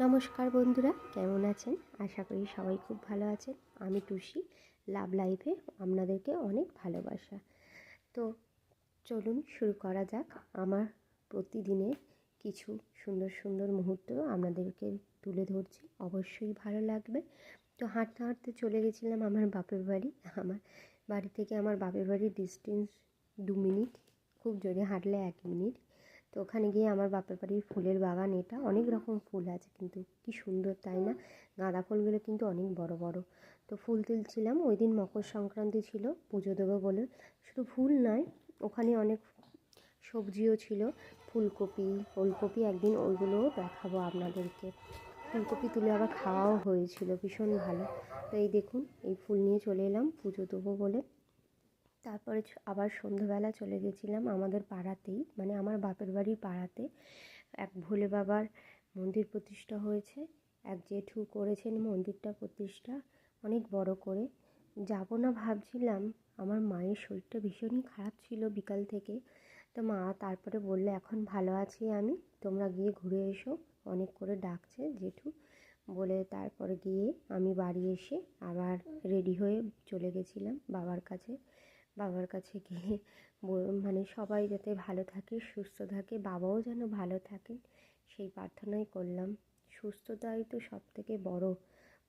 নমস্কার বন্ধুরা, কেমন আছেন? আশা করি সবাই খুব ভালো আছেন। আমি টুসি, লাভ লাইফে আপনাদেরকে অনেক ভালোবাসা। তো চলুন শুরু করা যাক। আমার প্রতিদিনের কিছু সুন্দর সুন্দর মুহূর্ত আপনাদেরকে তুলে ধরছি, অবশ্যই ভালো লাগবে। তো হাঁটতে হাঁটতে চলে গেছিলাম আমার বাপের বাড়ি। আমার বাড়ি থেকে আমার বাপের বাড়ির ডিস্টেন্স 2 মিনিট, খুব জোরে হাঁটলে 1 মিনিট। তো ওখানে গিয়ে আমার বাপের বাড়ির ফুলের বাগান, এটা অনেক রকম ফুল আছে, কিন্তু কি সুন্দর তাই না? গাঁদা ফুলগুলো কিন্তু অনেক বড় বড়। তো ফুল তুলছিলাম, ওই দিন মকর সংক্রান্তি ছিল, পুজো দেবো বলে। শুধু ফুল নয়, ওখানে অনেক সবজিও ছিল, ফুলকপি, ওলকপি, একদিন ওইগুলোও দেখাবো আপনাদেরকে। ফুলকপি তুলে আবার খাওয়াও হয়েছিল, ভীষণ ভালো। তো এই দেখুন, এই ফুল নিয়ে চলে এলাম পুজো দেবো বলে। তারপরে আবার সন্ধ্যাবেলা চলে গেছিলাম আমাদের পাড়াতেই, মানে আমার বাপের বাড়ির পাড়াতে এক ভোলে বাবার মন্দির প্রতিষ্ঠা হয়েছে। এক জেঠু করেছেন মন্দিরটা প্রতিষ্ঠা, অনেক বড় করে। যাব না ভাবছিলাম, আমার মায়ের শরীরটা ভীষণই খারাপ ছিল বিকাল থেকে। তো মা তারপরে বললে, এখন ভালো আছি আমি, তোমরা গিয়ে ঘুরে এসো, অনেক করে ডাকছে জেঠু বলে। তারপরে গিয়ে আমি বাড়ি এসে আবার রেডি হয়ে চলে গেছিলাম বাবার কাছে। বাবার কাছে গিয়ে মানে সবাই যাতে ভালো থাকে, সুস্থ থাকে, বাবাও যেন ভালো থাকেন, সেই প্রার্থনাই করলাম। সুস্থতাই তো সবথেকে বড়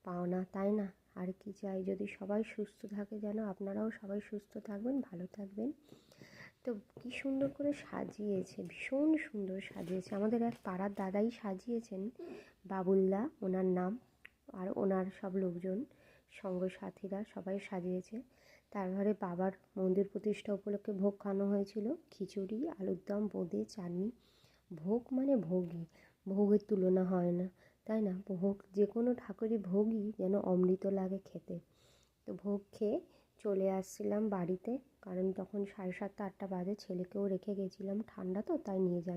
পাওনা, তাই না? আর কি চাই? যদি সবাই সুস্থ থাকে, যেন আপনারাও সবাই সুস্থ থাকবেন, ভালো থাকবেন। তো কী সুন্দর করে সাজিয়েছে, ভীষণ সুন্দর সাজিয়েছে। আমাদের এক পাড়ার দাদাই সাজিয়েছেন, বাবুল্লা ওনার নাম, আর ওনার সব লোকজন, সঙ্গসাথীরা সবাই সাজিয়েছে। তারপরে বাবার মন্দির প্রতিষ্ঠা উপলক্ষে ভোগ খাওয়ানো হয়েছিল, খিচুড়ি, আলুর দম, বোঁদে, চাটনি। ভোগ মানে ভোগই, ভোগের তুলনা হয় না, তাই না? ভোগ, যে কোনো ঠাকুরই ভোগই যেন অমৃত লাগে খেতে। তো ভোগ খেয়ে চলে আসছিলাম বাড়িতে, কারণ তখন 7:30 8টা বাজে। ছেলেকেও রেখে গেছিলাম, ঠান্ডা তো তাই নিয়ে যাই।